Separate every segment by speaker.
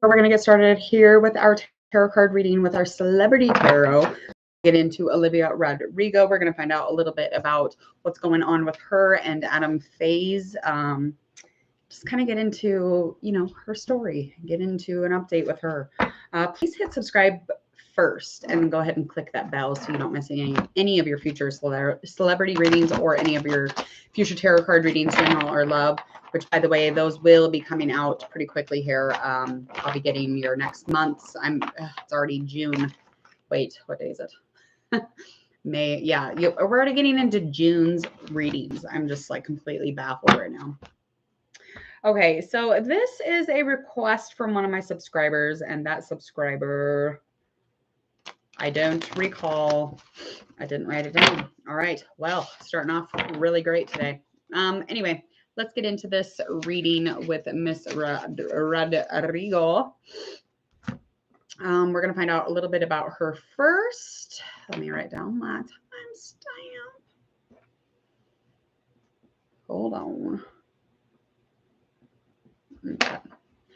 Speaker 1: we're going to get started here with our tarot card reading with our celebrity tarot. Get into Olivia Rodrigo. We're going to find out a little bit about what's going on with her and Adam FAZE. Just kind of get into, her story, get into an update with her. Please hit subscribe first and go ahead and click that bell so you don't miss any of your future celebrity readings or any of your future tarot card readings, general or love, which, by the way, those will be coming out pretty quickly here. I'll be getting your next month's. It's already June. Wait, what day is it? May. Yeah, we're already getting into June's readings. I'm just like completely baffled right now. Okay, so this is a request from one of my subscribers, and that subscriber, I don't recall. I didn't write it down. All right, well, starting off really great today. Anyway, let's get into this reading with Miss Rodrigo. We're going to find out a little bit about her first. Let me write down that timestamp. Hold on. Okay.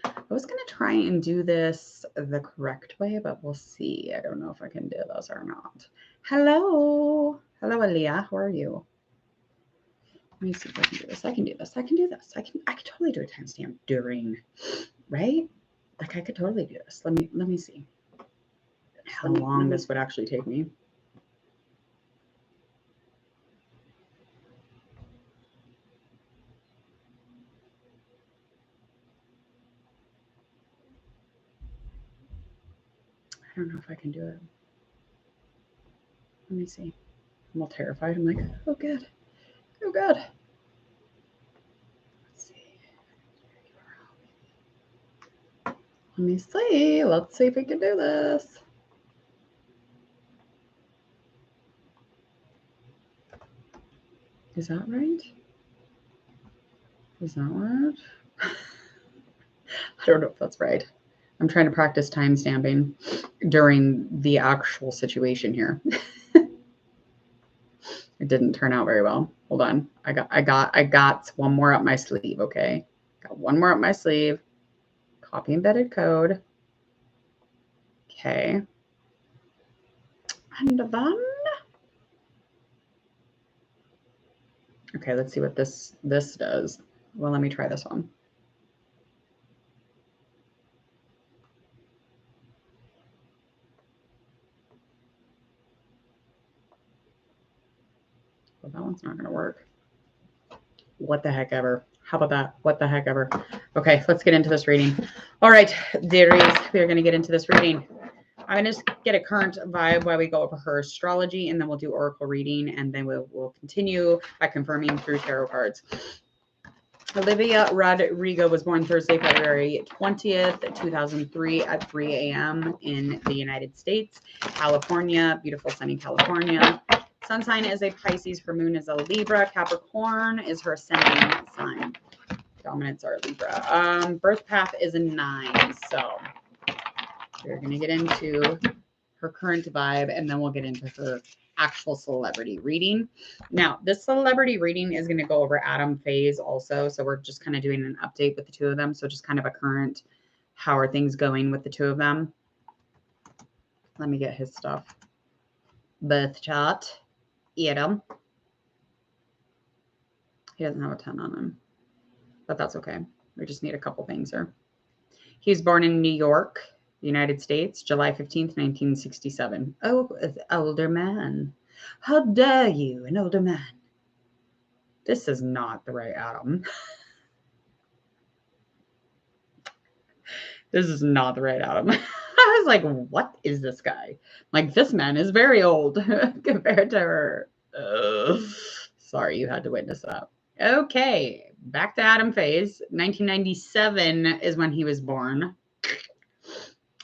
Speaker 1: I was going to try and do this the correct way, but we'll see. I don't know if I can do this or not. Hello. Hello, Olivia. How are you? Let me see if I can do this. I can do this. I can do this. I can totally do a timestamp during, right? Like I could totally do this. Let me see how long this would actually take me. I don't know if I can do it. Let me see. I'm all terrified. I'm like, oh good. Oh good. Let's see. Let me see. Let's see if we can do this. Is that right? Is that right? I don't know if that's right. I'm trying to practice time stamping during the actual situation here. It didn't turn out very well. Hold on. I got one more up my sleeve, okay? Got one more up my sleeve. Copy embedded code. Okay. And then okay, let's see what this does. Well, let me try this one. Well, that one's not going to work. What the heck ever. How about that? What the heck ever. Okay, let's get into this reading. All right, dearies, we're going to get into this reading. I'm going to just get a current vibe while we go over her astrology, and then we'll do oracle reading, and then we'll continue by confirming through tarot cards. Olivia Rodrigo was born Thursday, February 20th, 2003 at 3 a.m. in the United States, California, beautiful sunny California. Sun sign is a Pisces, her moon is a Libra, Capricorn is her ascending sign. Dominants are Libra. Birth path is a 9, so we're going to get into her current vibe, and then we'll get into her actual celebrity reading. Now, this celebrity reading is going to go over Adam FAZE also, so we're just kind of doing an update with the two of them, so just kind of a current, how are things going with the two of them. Let me get his stuff. Birth chart. Adam. He doesn't have a 10 on him, but that's okay. We just need a couple things here. He was born in New York, United States, July 15th, 1967. Oh, an older man. How dare you, an older man? This is not the right Adam. This is not the right Adam. I was like, what is this guy? Like, this man is very old compared to her. Sorry, you had to witness that. Okay, back to Adam FAZE. 1997 is when he was born.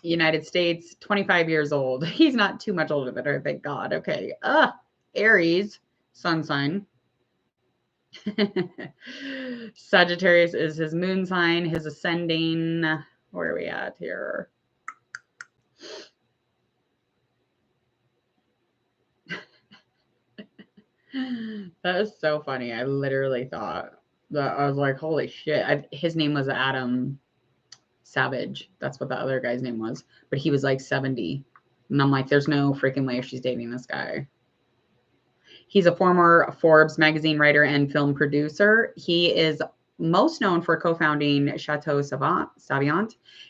Speaker 1: United States, 25 years old. He's not too much older than her, thank God. Okay. Aries, sun sign. Sagittarius is his moon sign, his ascending. Where are we at here? That is so funny. I literally thought that I was like, holy shit. His name was Adam Savage. That's what the other guy's name was. But he was like 70. And I'm like, there's no freaking way she's dating this guy. He's a former Forbes magazine writer and film producer. He is most known for co-founding Chateau Savant,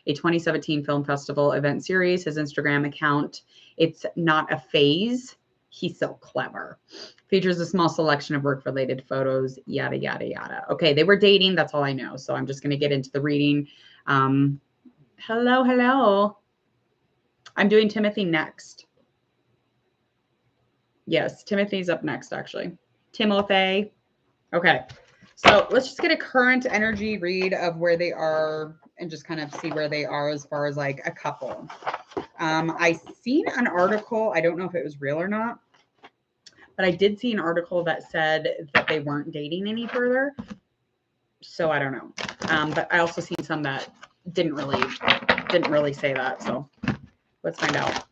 Speaker 1: a 2017 film festival event series. His Instagram account, it's not a phase. He's so clever. Features a small selection of work-related photos, yada, yada, yada. Okay, they were dating. That's all I know. So I'm just going to get into the reading. Hello, hello. I'm doing Timothy next. Yes, Timothy's up next, actually. Timothy. Okay, so let's just get a current energy read of where they are and just kind of see where they are as far as like a couple. I seen an article. I don't know if it was real or not, but I did see an article that said that they weren't dating any further. So I don't know. But I also seen some that didn't really say that. So let's find out.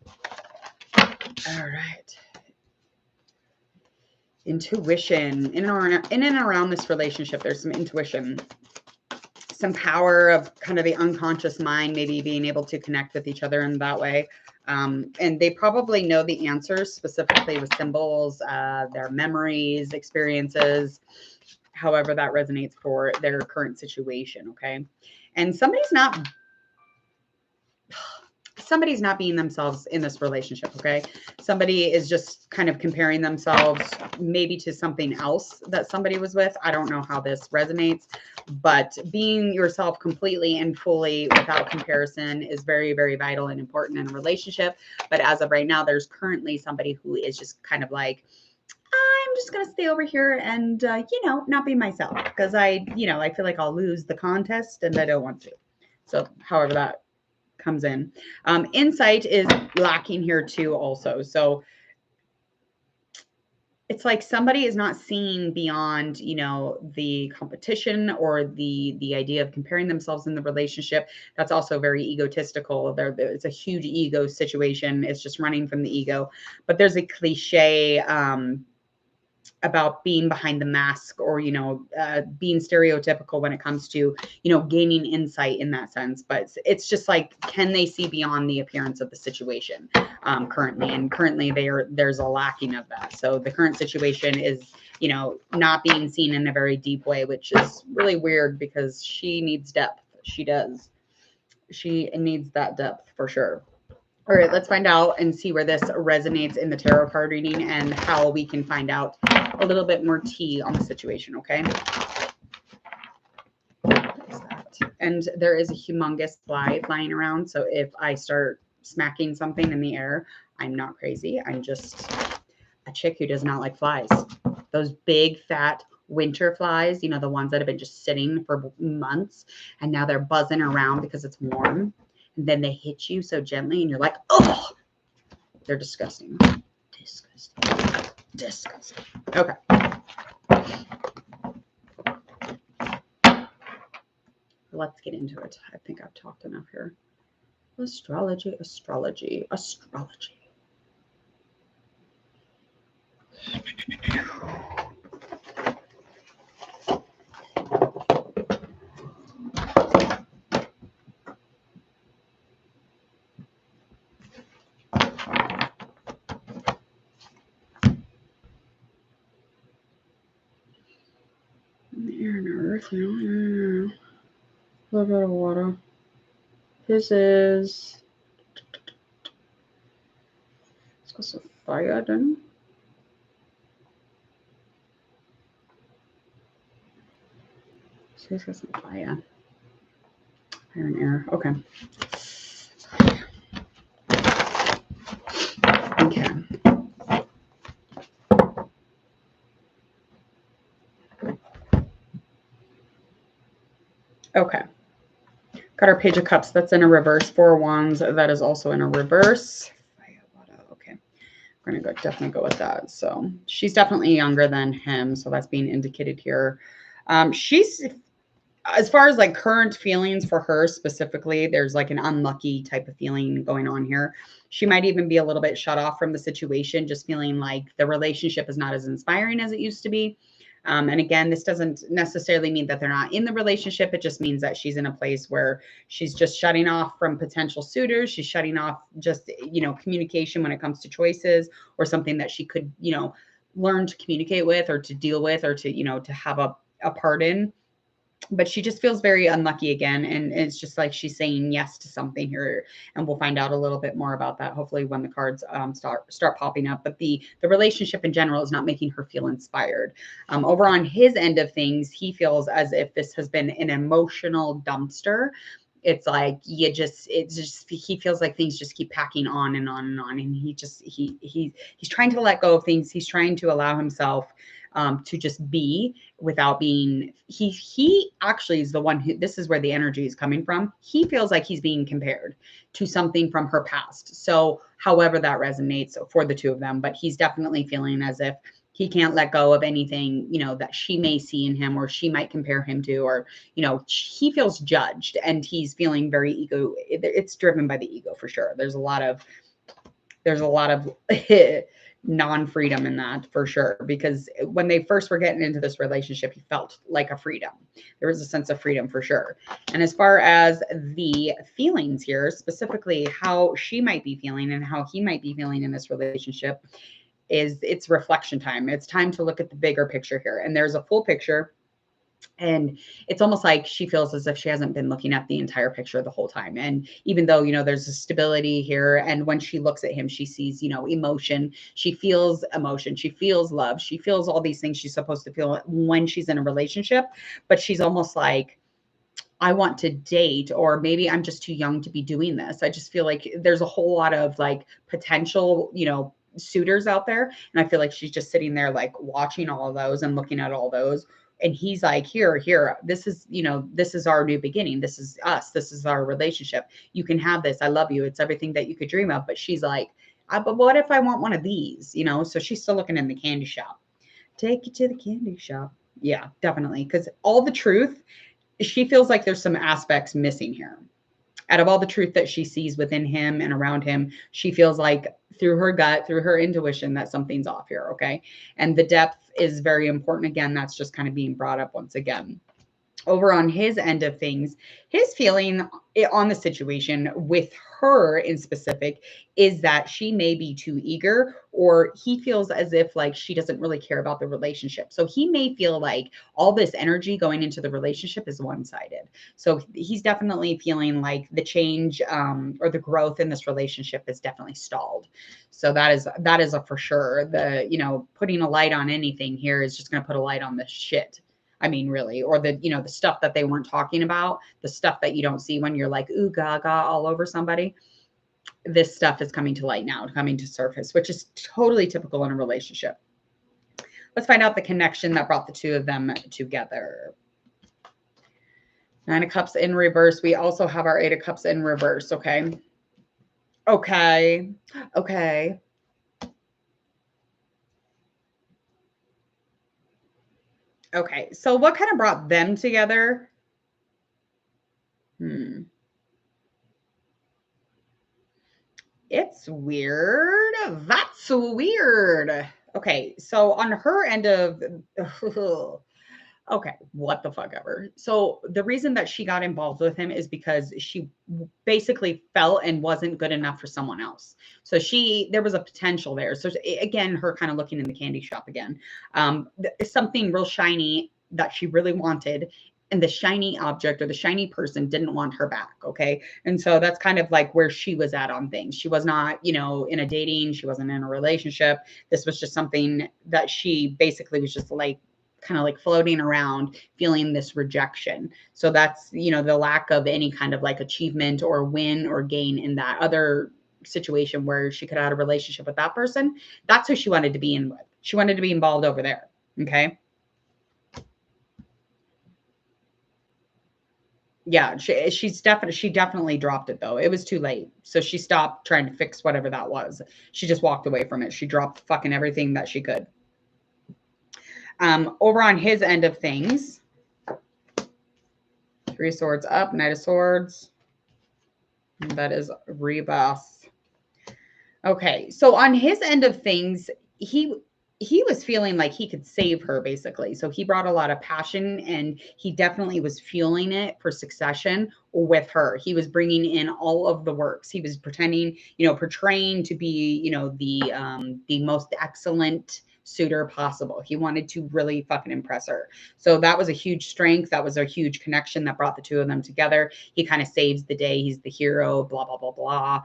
Speaker 1: All right. Intuition. In and around this relationship, there's some intuition, some power of kind of the unconscious mind, maybe being able to connect with each other in that way. And they probably know the answers specifically with symbols, their memories, experiences, however that resonates for their current situation. Okay. And somebody's not being themselves in this relationship. Okay. Somebody is just kind of comparing themselves maybe to something else that somebody was with. I don't know how this resonates, but being yourself completely and fully without comparison is very, very vital and important in a relationship. But as of right now, there's currently somebody who is just kind of like, I'm just going to stay over here and, not be myself because I feel like I'll lose the contest and I don't want to. So however that comes in. Insight is lacking here too also. So it's like somebody is not seeing beyond, the competition or the idea of comparing themselves in the relationship. That's also very egotistical. It's a huge ego situation. It's just running from the ego. But there's a cliche about being behind the mask or, being stereotypical when it comes to, gaining insight in that sense. But it's just like, can they see beyond the appearance of the situation currently? And currently there's a lacking of that. So the current situation is, not being seen in a very deep way, which is really weird because she needs depth. She does. She needs that depth for sure. All right, let's find out and see where this resonates in the tarot card reading and how we can find out a little bit more tea on the situation, okay? And there is a humongous fly flying around, so if I start smacking something in the air, I'm not crazy. I'm just a chick who does not like flies. Those big, fat winter flies, the ones that have been just sitting for months, and now they're buzzing around because it's warm. And then they hit you so gently and you're like, oh, they're disgusting. Disgusting. Disgusting. Okay. Let's get into it. I think I've talked enough here. Astrology, astrology, astrology. Air and earth, a little bit of water. This is, it's got some fire done. So it's got some fire. Fire and air. Okay. Okay. Okay. Got our Page of Cups. That's in a reverse. Four Wands. That is also in a reverse. Okay. We're going to definitely go with that. So she's definitely younger than him. So that's being indicated here. She's, as far as like current feelings for her specifically, there's like an unlucky type of feeling going on here. She might even be a little bit shut off from the situation, just feeling like the relationship is not as inspiring as it used to be. And again, this doesn't necessarily mean that they're not in the relationship. It just means that she's in a place where she's just shutting off from potential suitors. She's shutting off just, communication when it comes to choices or something that she could, learn to communicate with or to deal with or to, to have a part in. But she just feels very unlucky again. And it's just like she's saying yes to something here. And we'll find out a little bit more about that, hopefully, when the cards start popping up. But the relationship in general is not making her feel inspired. Over on his end of things, he feels as if this has been an emotional dumpster. It's like he feels like things just keep packing on and on and on. And he's trying to let go of things. He's trying to allow himself to just be without being, he actually is the one who, this is where the energy is coming from. He feels like he's being compared to something from her past. So however that resonates for the two of them, but he's definitely feeling as if he can't let go of anything, that she may see in him or she might compare him to, or, he feels judged and he's feeling very ego. It's driven by the ego for sure. There's a lot of non-freedom in that for sure, because when they first were getting into this relationship, he felt like a freedom. There was a sense of freedom for sure. And as far as the feelings here, specifically how she might be feeling and how he might be feeling in this relationship, it's reflection time. It's time to look at the bigger picture here. And there's a full picture. And it's almost like she feels as if she hasn't been looking at the entire picture the whole time. And even though, there's a stability here, and when she looks at him, she sees, emotion. She feels emotion. She feels love. She feels all these things she's supposed to feel when she's in a relationship. But she's almost like, I want to date, or maybe I'm just too young to be doing this. I just feel like there's a whole lot of like potential, suitors out there. And I feel like she's just sitting there like watching all of those and looking at all those. And he's like, here, this is, this is our new beginning. This is us. This is our relationship. You can have this. I love you. It's everything that you could dream of. But she's like, but what if I want one of these, So she's still looking in the candy shop. Take you to the candy shop. Yeah, definitely. Because all the truth, she feels like there's some aspects missing here. Out of all the truth that she sees within him and around him, she feels like through her gut, through her intuition, that something's off here. Okay. And the depth is very important. Again, that's just kind of being brought up once again. Over on his end of things, his feeling on the situation with her in specific is that she may be too eager, or he feels as if like she doesn't really care about the relationship. So he may feel like all this energy going into the relationship is one-sided. So he's definitely feeling like the change or the growth in this relationship is definitely stalled. So that is a for sure. The putting a light on anything here is just going to put a light on this shit. I mean, really, or the stuff that they weren't talking about, the stuff that you don't see when you're like, ooh, gaga all over somebody. This stuff is coming to light now, coming to surface, which is totally typical in a relationship. Let's find out the connection that brought the two of them together. 9 of Cups in reverse. We also have our 8 of Cups in reverse. Okay. Okay. Okay. Okay. So what kind of brought them together? It's weird. That's weird. Okay, so on her end of, okay, what the fuck ever. So the reason that she got involved with him is because she basically felt and wasn't good enough for someone else. So there was a potential there. So again, her kind of looking in the candy shop again. Something real shiny that she really wanted, and the shiny object or the shiny person didn't want her back. Okay. And so that's kind of like where she was at on things. She was not, in a dating, she wasn't in a relationship. This was just something that she basically was just like, kind of like floating around feeling this rejection. So that's, the lack of any kind of like achievement or win or gain in that other situation where she could have had a relationship with that person. That's who she wanted to be in with. She wanted to be involved over there. Okay. Yeah, she definitely dropped it though. It was too late. So she stopped trying to fix whatever that was. She just walked away from it. She dropped fucking everything that she could. Over on his end of things, 3 swords up, Knight of Swords. That is rebirth. Okay, so on his end of things, he was feeling like he could save her basically. So he brought a lot of passion and he definitely was fueling it for succession with her. He was bringing in all of the works. He was pretending, portraying to be, the most excellent suitor possible. He wanted to really fucking impress her. So that was a huge strength. That was a huge connection that brought the two of them together. He kind of saves the day. He's the hero, blah, blah, blah, blah.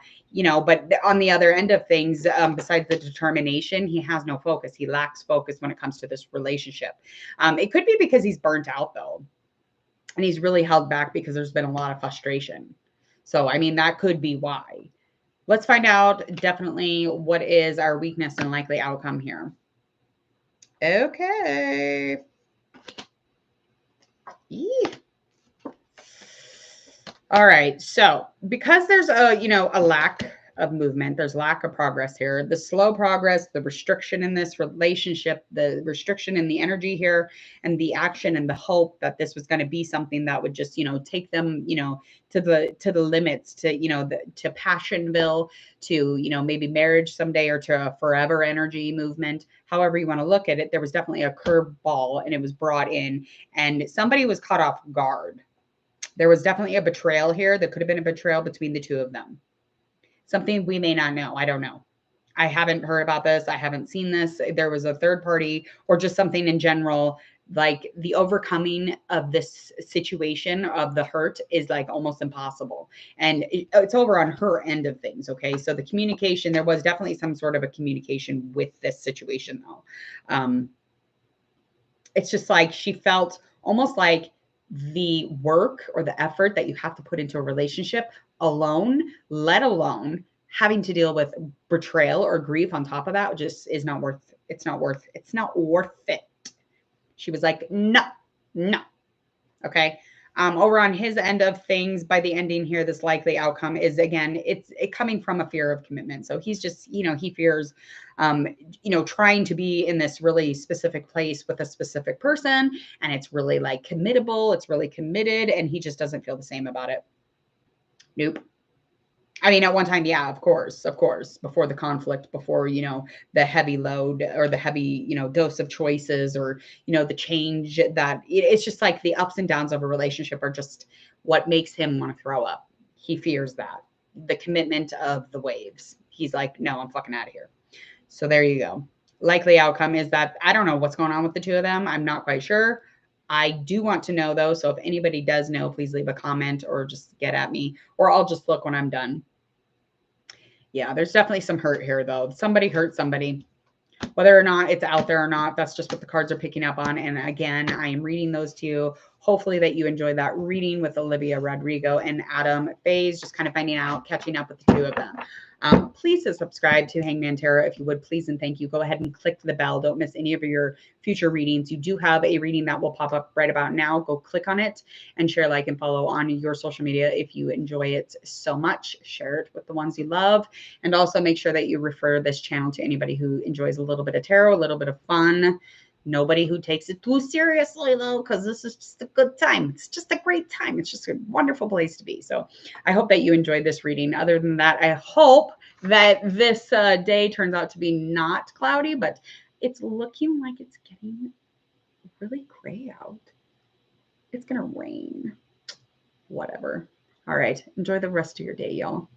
Speaker 1: But on the other end of things, besides the determination, he has no focus. He lacks focus when it comes to this relationship. It could be because he's burnt out though, and he's really held back because there's been a lot of frustration. So, I mean, that could be why. Let's find out definitely what is our weakness and likely outcome here. Okay. Eee. All right. So because there's a lack of movement, there's lack of progress here. The slow progress, the restriction in this relationship, the restriction in the energy here, and the action and the hope that this was going to be something that would just, take them, to the limits, to Passionville, to, maybe marriage someday, or to a forever energy movement. However you want to look at it, there was definitely a curveball and it was brought in and somebody was caught off guard. There was definitely a betrayal here. There could have been a betrayal between the two of them. Something we may not know. I don't know. I haven't heard about this. I haven't seen this. There was a third party or just something in general. Like the overcoming of this situation of the hurt is like almost impossible. And it's over on her end of things. Okay. So the communication, there was definitely some sort of a communication with this situation though. It's just like she felt almost like the work or the effort that you have to put into a relationship alone, let alone having to deal with betrayal or grief on top of that, just is not worth it. She was like, no. Okay. Over on his end of things, by the ending here, this likely outcome is again, it's coming from a fear of commitment. So he's just, he fears, trying to be in this really specific place with a specific person, and it's really like committable, it's really committed, and he just doesn't feel the same about it. Nope. I mean, at one time, yeah, of course, before the conflict, before, the heavy load or the heavy, dose of choices or, the change that it's just like the ups and downs of a relationship are just what makes him want to throw up. He fears that the commitment of the waves. He's like, no, I'm fucking out of here. So there you go. Likely outcome is that I don't know what's going on with the two of them. I'm not quite sure. I do want to know though. So if anybody does know, please leave a comment or just get at me, or I'll just look when I'm done. Yeah, there's definitely some hurt here, though. Somebody hurt somebody. Whether or not it's out there or not, that's just what the cards are picking up on. And again, I am reading those to you. Hopefully that you enjoyed that reading with Olivia, Rodrigo, and Adam FAZE, just kind of finding out, catching up with the two of them. Please subscribe to Hangman Tarot if you would, please and thank you. Go ahead and click the bell. Don't miss any of your future readings. You do have a reading that will pop up right about now. Go click on it and share, like, and follow on your social media if you enjoy it so much. Share it with the ones you love. And also make sure that you refer this channel to anybody who enjoys a little bit of tarot, a little bit of fun. Nobody who takes it too seriously, though, because this is just a good time. It's just a great time. It's just a wonderful place to be. So I hope that you enjoyed this reading. Other than that, I hope that this day turns out to be not cloudy, but it's looking like it's getting really gray out. It's going to rain. Whatever. All right. Enjoy the rest of your day, y'all.